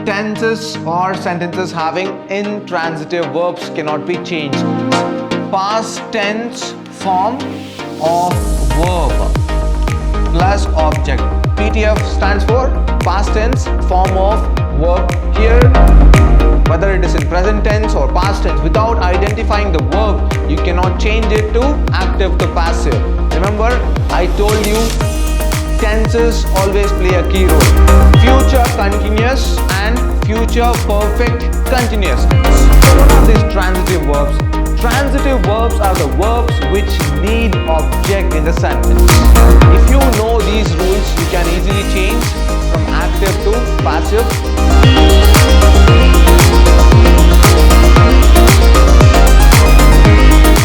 Tenses or sentences having intransitive verbs cannot be changed. Past tense form of verb plus object. PTF stands for past tense form of verb. Here, whether it is in present tense or past tense, without identifying the verb, you cannot change it to active to passive. Remember, I told you tenses always play a key role. Future continuous and future perfect continuous. So what are these transitive verbs? Transitive verbs are the verbs which need object in the sentence. If you know these rules, you can easily change from active to passive.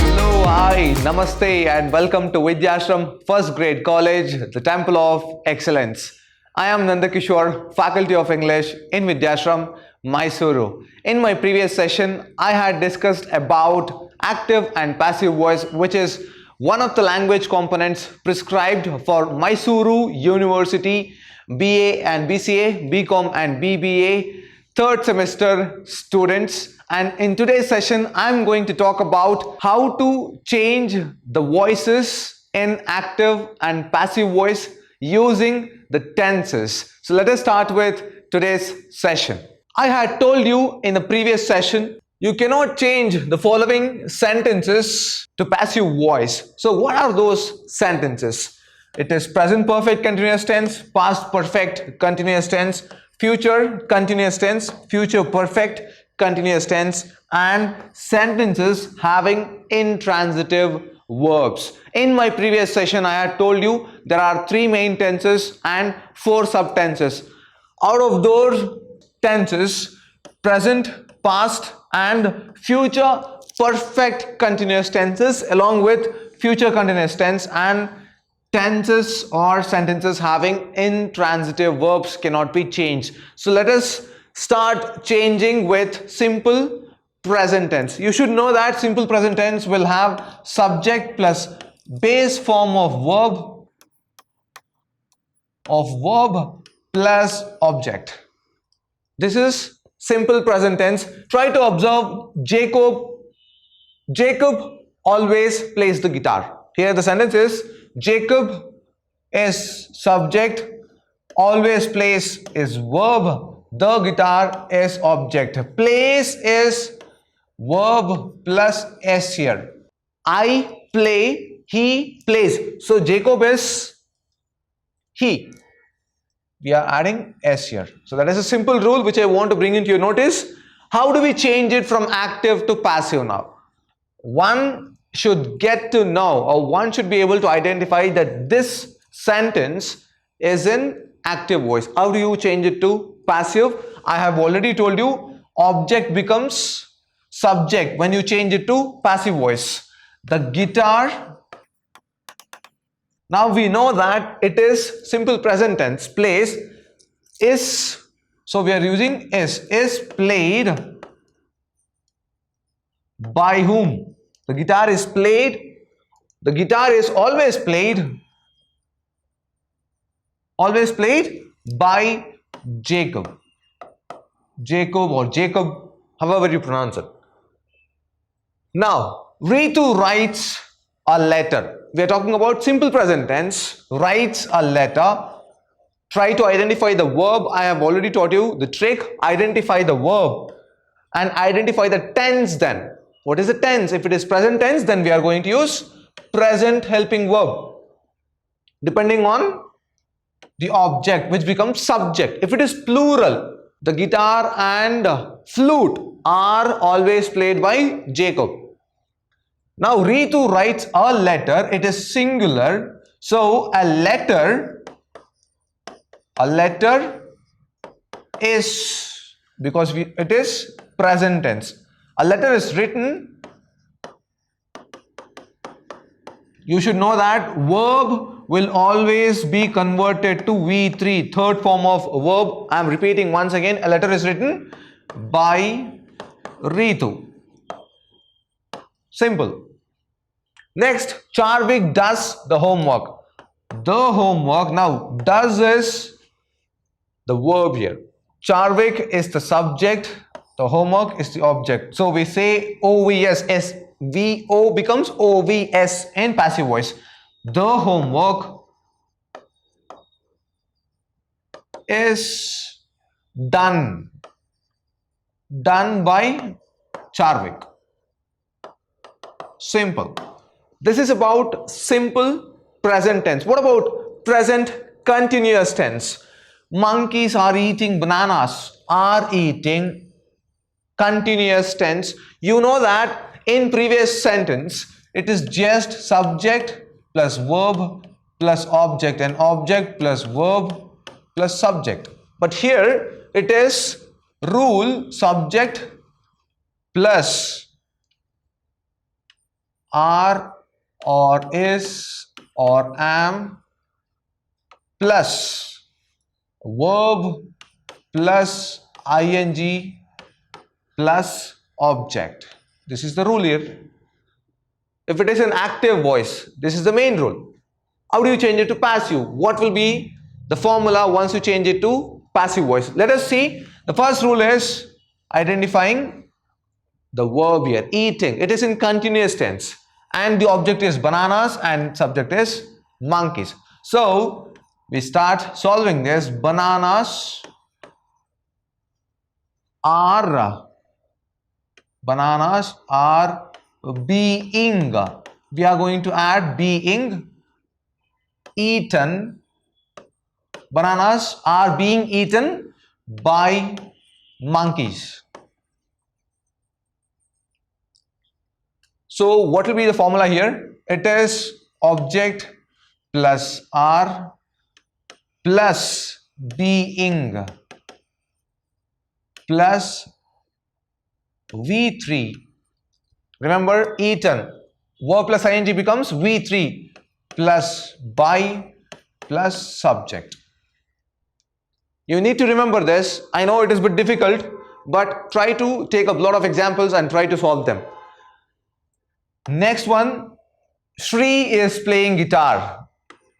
Hello, hi, namaste and welcome to Vidhyaashram First Grade College, the Temple of Excellence. I am Nandakishore, Faculty of English in Vidhyaashram, MYSURU. In my previous session, I had discussed about active and passive voice, which is one of the language components prescribed for MYSURU University B.A. and B.C.A, B.Com and B.B.A third semester students. And in today's session, I'm going to talk about how to change the voices in active and passive voice using the tenses. So let us start with today's session. I had told you in the previous session, you cannot change the following sentences to passive voice. So what are those sentences? It is present perfect continuous tense, past perfect continuous tense, future continuous tense, future perfect continuous tense, and sentences having intransitive verbs. In my previous session, I had told you there are 3 main tenses and 4 subtenses. Out of those tenses, present, past, and future perfect continuous tenses along with future continuous tense, and tenses or sentences having intransitive verbs cannot be changed. So let us start changing with simple present tense. You should know that simple present tense will have subject plus base form of verb plus object. This is simple present tense. Try to observe Jacob always plays the guitar. Here the sentence is Jacob is subject, always plays is verb, the guitar is object. Plays is verb plus s here. I play, he plays. So Jacob is he. We are adding s here. So that is a simple rule which I want to bring into your notice. How do we change it from active to passive now? One should get to know, or one should be able to identify that this sentence is in active voice. How do you change it to passive? I have already told you object becomes subject when you change it to passive voice. The guitar, now we know that it is simple present tense. Plays is, so we are using is played by whom? The guitar is played, the guitar is always played by Jacob. Jacob or Jacob, however you pronounce it. Now, Ritu writes a letter. We are talking about simple present tense. Writes a letter. Try to identify the verb. I have already taught you the trick. Identify the verb and identify the tense then. What is the tense? If it is present tense, then we are going to use present helping verb depending on the object, which becomes subject. If it is plural, the guitar and flute are always played by Jacob. Now Ritu writes a letter. It is singular. So a letter is, because it is present tense. A letter is written. You should know that verb will always be converted to V3, third form of verb. I am repeating once again. A letter is written by Ritu. Simple. Next, Charvik does the homework. The homework. Now, does is the verb here. Charvik is the subject, the homework is the object. So we say OVS, SVO becomes OVS in passive voice. The homework is done by Charvik. Simple. This is about simple present tense. What about present continuous tense? Monkeys are eating bananas. Are eating continuous tense. You know that in previous sentence it is just subject plus verb plus object and object plus verb plus subject. But here it is rule subject plus are or is or am plus verb plus ing plus object. This is the rule here. If it is an active voice, this is the main rule. How do you change it to passive? What will be the formula once you change it to passive voice? Let us see. The first rule is identifying the verb here, eating. It is in continuous tense and the object is bananas and subject is monkeys. So we start solving this. Bananas are being. We are going to add being eaten. Bananas are being eaten by monkeys. So what will be the formula here? It is object plus are plus being plus V3. Remember, eaten. Verb plus ing becomes V3 plus by plus subject. You need to remember this. I know it is a bit difficult, but try to take a lot of examples and try to solve them. Next one, Shri is playing guitar.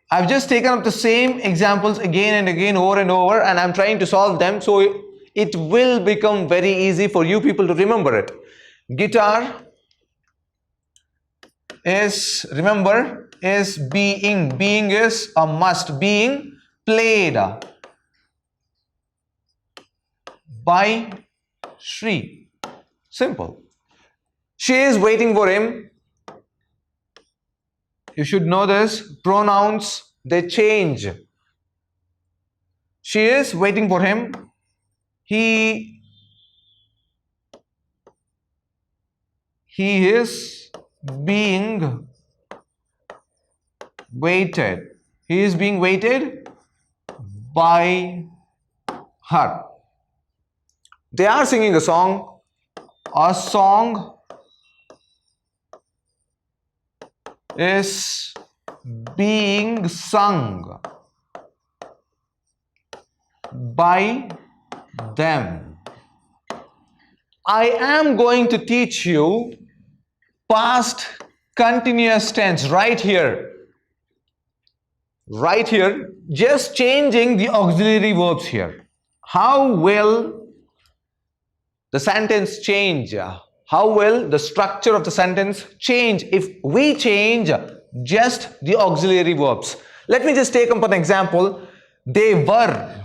I've just taken up the same examples again and again, over and over, and I'm trying to solve them, so it will become very easy for you people to remember it. Guitar is, remember, is being. Being is a must. Being played by Shri. Simple. She is waiting for him. You should know this. Pronouns, they change. She is waiting for him. He is being waited. He is being waited by her. They are singing a song. A song is being sung by them. I am going to teach you past continuous tense right here. Right here, just changing the auxiliary verbs here. How will the sentence change? How will the structure of the sentence change if we change just the auxiliary verbs? Let me just take up an example. They were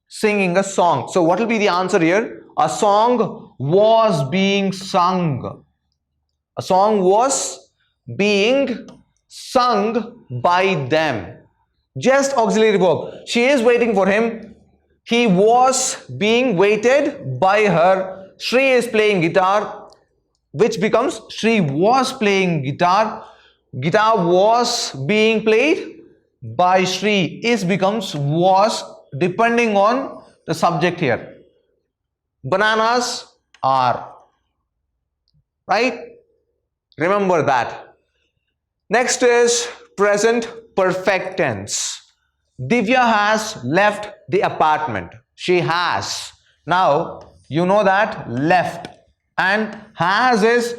singing a song. So what will be the answer here? A song was being sung. A song was being sung by them. Just auxiliary verb. She is waiting for him. He was being waited by her. Shri is playing guitar, which becomes Shri was playing guitar. Guitar was being played by Shri. Is becomes was, depending on the subject here. Bananas are. Right? Remember that. Next is present perfect tense. Divya has left the apartment. She has. Now, you know that left, and has is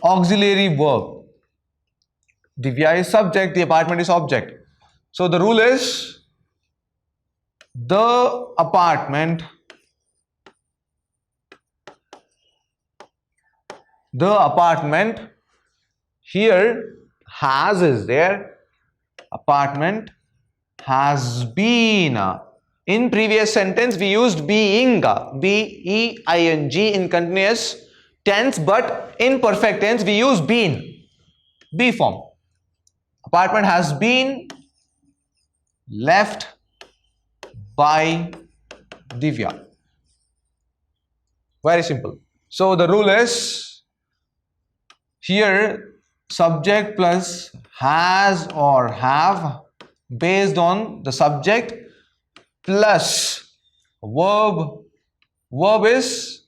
auxiliary verb. Divya is subject, the apartment is object. So the rule is The apartment. The apartment. Here has is there. Apartment has been. In previous sentence we used being, B-E-I-N-G in continuous tense, but in perfect tense we use been, be form. Apartment has been left by Divya. Very simple. So the rule is here subject plus has or have based on the subject plus verb. Verb is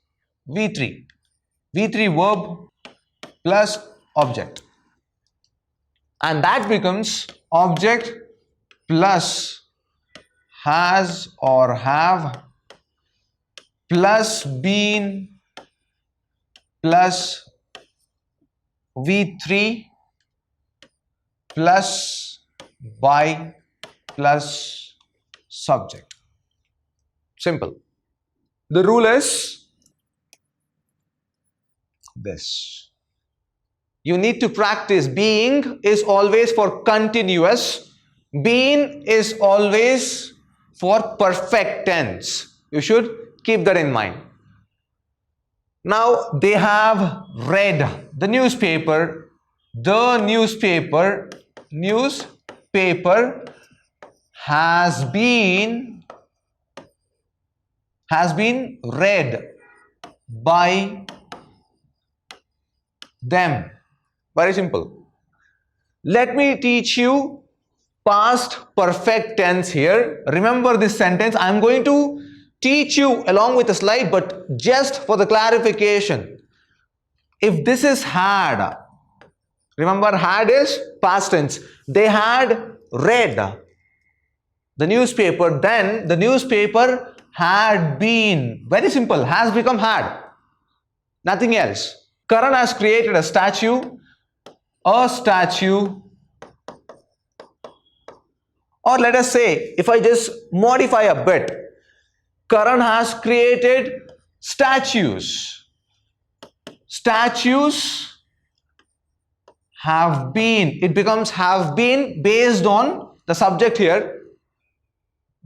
V3. V3 verb plus object. And that becomes object plus has or have plus been plus V3 plus by plus subject. Simple. The rule is this. You need to practice. Being is always for continuous. Been is always for perfect tense. You should keep that in mind. Now they have read the newspaper. The newspaper has been read by them. Very simple. Let me teach you past perfect tense here. Remember this sentence. I am going to teach you along with a slide, but just for the clarification. If this is had, remember had is past tense. They had read the newspaper, then the newspaper had been. Very simple. Has become had. Nothing else. Karan has created a statue. A statue. Or let us say, if I just modify a bit, Karan has created statues. Statues have been. It becomes have been based on the subject here.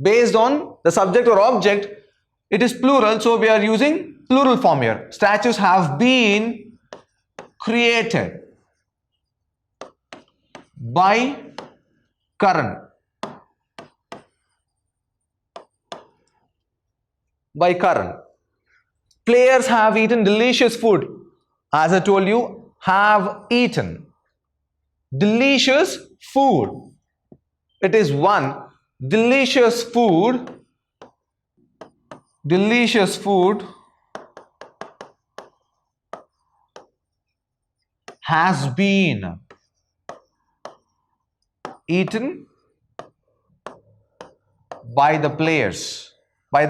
Based on the subject or object, it is plural, so we are using plural form here. Statues have been created by Karan. By Karan. Players have eaten delicious food. As I told you, have eaten. Delicious food. It is one. Delicious food. Delicious food has been eaten by the players. By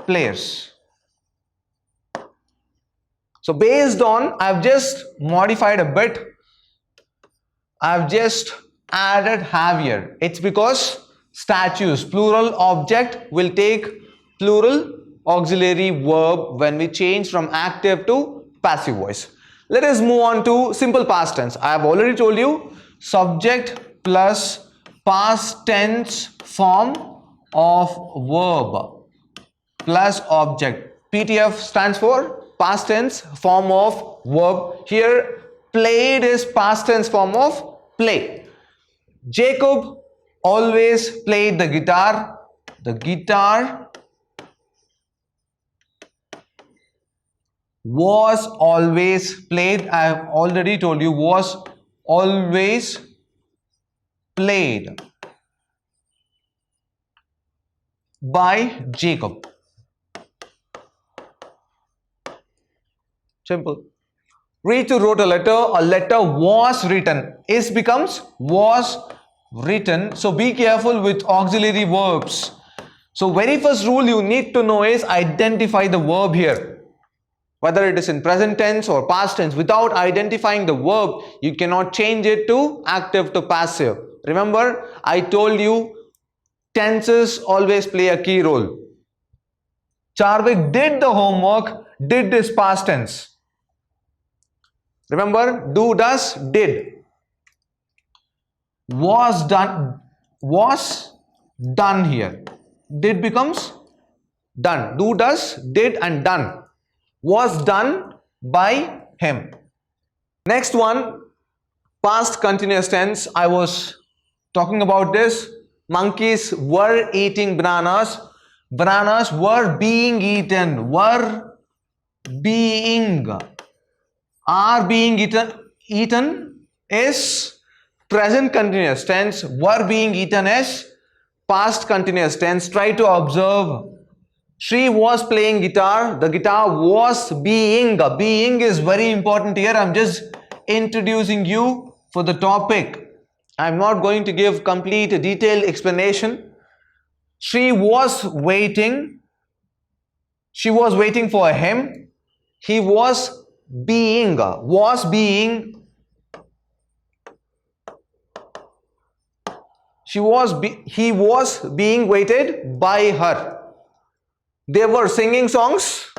players. So based on, I've just modified a bit. I've just added have here. It's because statues, plural object will take plural auxiliary verb when we change from active to passive voice. Let us move on to simple past tense. I have already told you subject plus past tense form of verb plus object. PTF stands for past tense form of verb. Here played is past tense form of play. Jacob always played the guitar. The guitar was always played. I have already told you was always played by Jacob. Simple. Ritu wrote a letter was written. Is becomes was written. So be careful with auxiliary verbs. So very first rule you need to know is identify the verb here. Whether it is in present tense or past tense, without identifying the verb, you cannot change it to active to passive. Remember, I told you tenses always play a key role. Charvik did the homework. Did is past tense. Remember, do, does, did. Was done here. Did becomes done. Do, does, did and done. Was done by him. Next one, past continuous tense. I was talking about this. Monkeys were eating bananas. Bananas were being eaten. Were being. Are being eaten. Eaten is present continuous tense. Were being eaten is past continuous tense. Try to observe. She was playing guitar. The guitar was being. Being is very important here. I'm just introducing you for the topic. I'm not going to give complete detailed explanation. She was waiting. She was waiting for him. He was being. Was being. He was being waited by her. They were singing songs.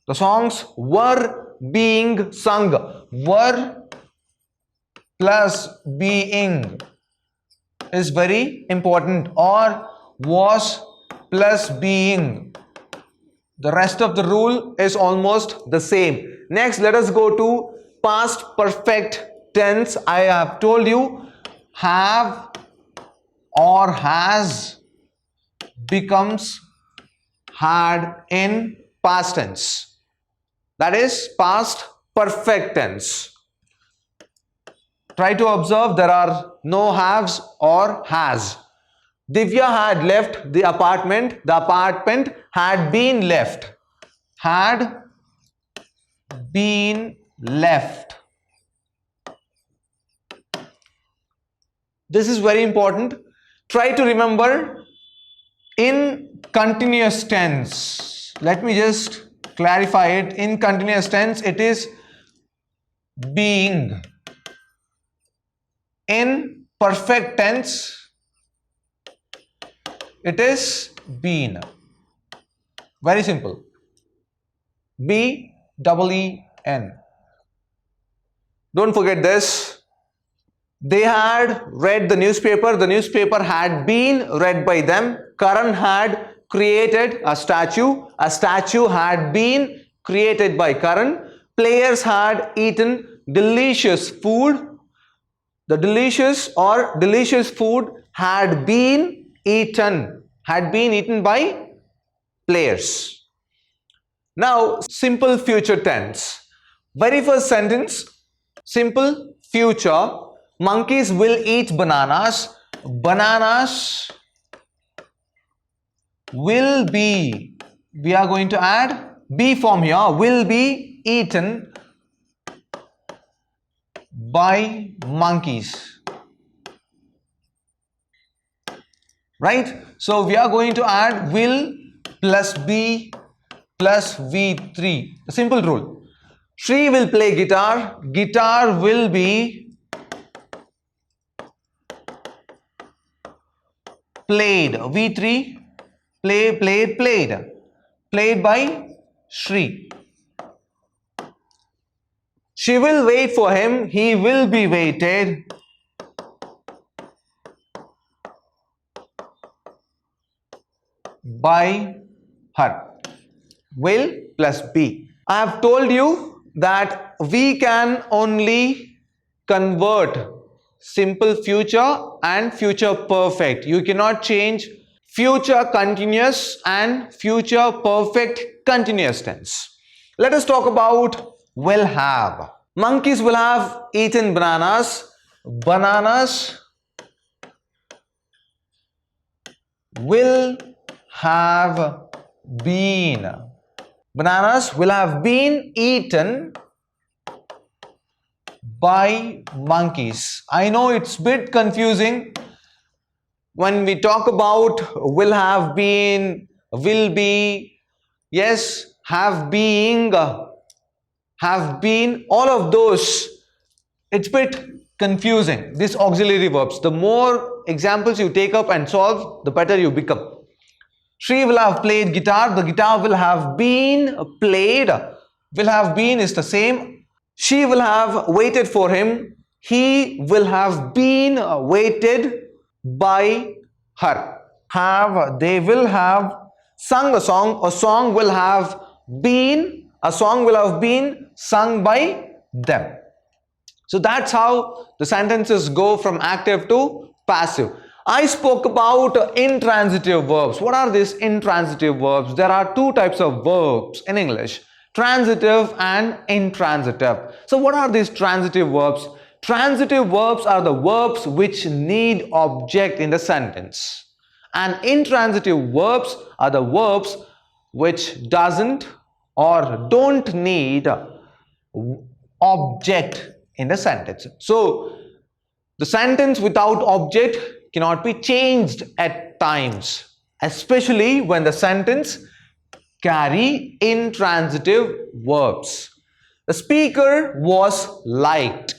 The songs were being sung. Were plus being is very important, or was plus being. The rest of the rule is almost the same. Next, let us go to past perfect tense. I have told you have or has becomes had in past tense. That is past perfect tense. Try to observe, there are no haves or has. Divya had left the apartment. The apartment had been left. Had been left. This is very important. Try to remember in continuous tense. Let me just clarify it. In continuous tense, it is being. In perfect tense, it is been. Very simple. B-E-E-N. Don't forget this. They had read the newspaper. The newspaper had been read by them. Karan had created a statue. A statue had been created by Karan. Players had eaten delicious food. The delicious food had been eaten. Had been eaten by players. Now, simple future tense. Very first sentence, simple future. Monkeys will eat bananas. Bananas will be, we are going to add be form here, will be eaten by monkeys. Right? So we are going to add will plus be plus V3. A simple rule. Shri will play guitar. Guitar will be played. V3. Play, played, played. Played by Shri. She will wait for him. He will be waited. By her. Will plus be. I have told you that we can only convert simple future and future perfect. You cannot change future continuous and future perfect continuous tense. Let us talk about will have. Monkeys will have eaten bananas. Bananas will have been. Bananas will have been eaten by monkeys. I know it's a bit confusing when we talk about will have been, will be, yes, have being, have been, all of those. It's a bit confusing, these auxiliary verbs. The more examples you take up and solve, the better you become. She will have played guitar. The guitar will have been played. Will have been is the same. She will have waited for him. He will have been waited by her. They will have sung a song. A song will have been sung by them. So that's how the sentences go from active to passive. I spoke about intransitive verbs. What are these intransitive verbs? There are two types of verbs in English, transitive and intransitive. So what are these transitive verbs? Transitive verbs are the verbs which need object in the sentence. And intransitive verbs are the verbs which doesn't or don't need object in the sentence. So the sentence without object cannot be changed at times, especially when the sentence carry intransitive verbs. The speaker was liked.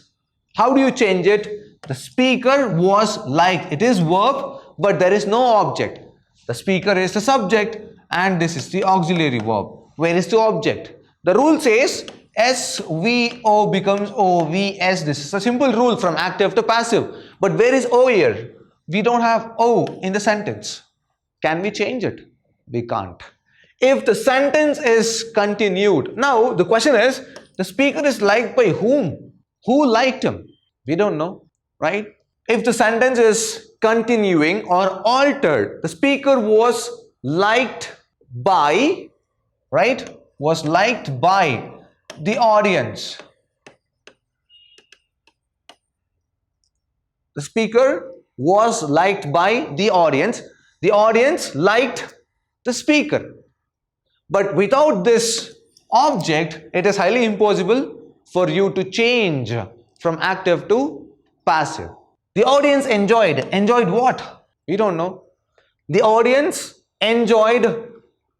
How do you change it? The speaker was liked. It is verb, but there is no object. The speaker is the subject and this is the auxiliary verb. Where is the object? The rule says SVO becomes OVS. This is a simple rule from active to passive. But where is O here? We don't have O in the sentence. Can we change it? We can't. If the sentence is continued, now the question is, the speaker is liked by whom? Who liked him? We don't know, right? If the sentence is continuing or altered, the speaker was liked by, right? Was liked by the audience. The speaker was liked by the audience. The audience liked the speaker. But without this object, it is highly impossible for you to change from active to passive. The audience enjoyed. Enjoyed what? We don't know. The audience enjoyed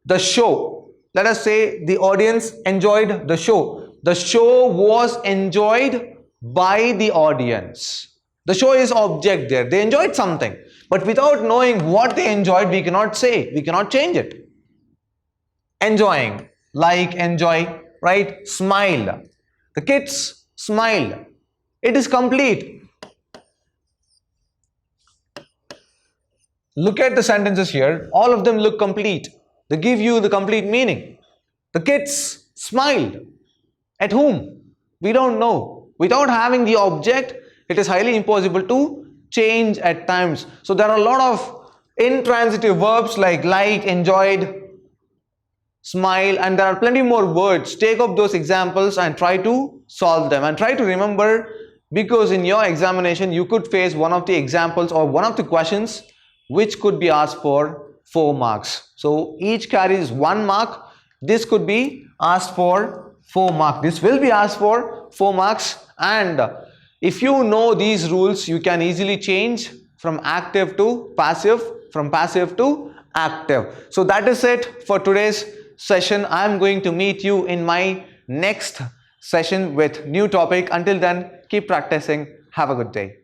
the show. Let us say the audience enjoyed the show. The show was enjoyed by the audience. The show is object there. They enjoyed something. But without knowing what they enjoyed, we cannot say. We cannot change it. Enjoying. Like, enjoy, right? Smile. The kids smiled. It is complete. Look at the sentences here. All of them look complete. They give you the complete meaning. The kids smiled. At whom? We don't know. Without having the object, it is highly impossible to change at times. So there are a lot of intransitive verbs like enjoyed, smile, and there are plenty more words. Take up those examples and try to solve them and try to remember, because in your examination you could face one of the examples or one of the questions which could be asked for 4 marks. So each carries 1 mark. This could be asked for 4 marks. This will be asked for 4 marks, and if you know these rules, you can easily change from active to passive, from passive to active. So that is it for today's session. I am going to meet you in my next session with new topic. Until then, keep practicing. Have a good day.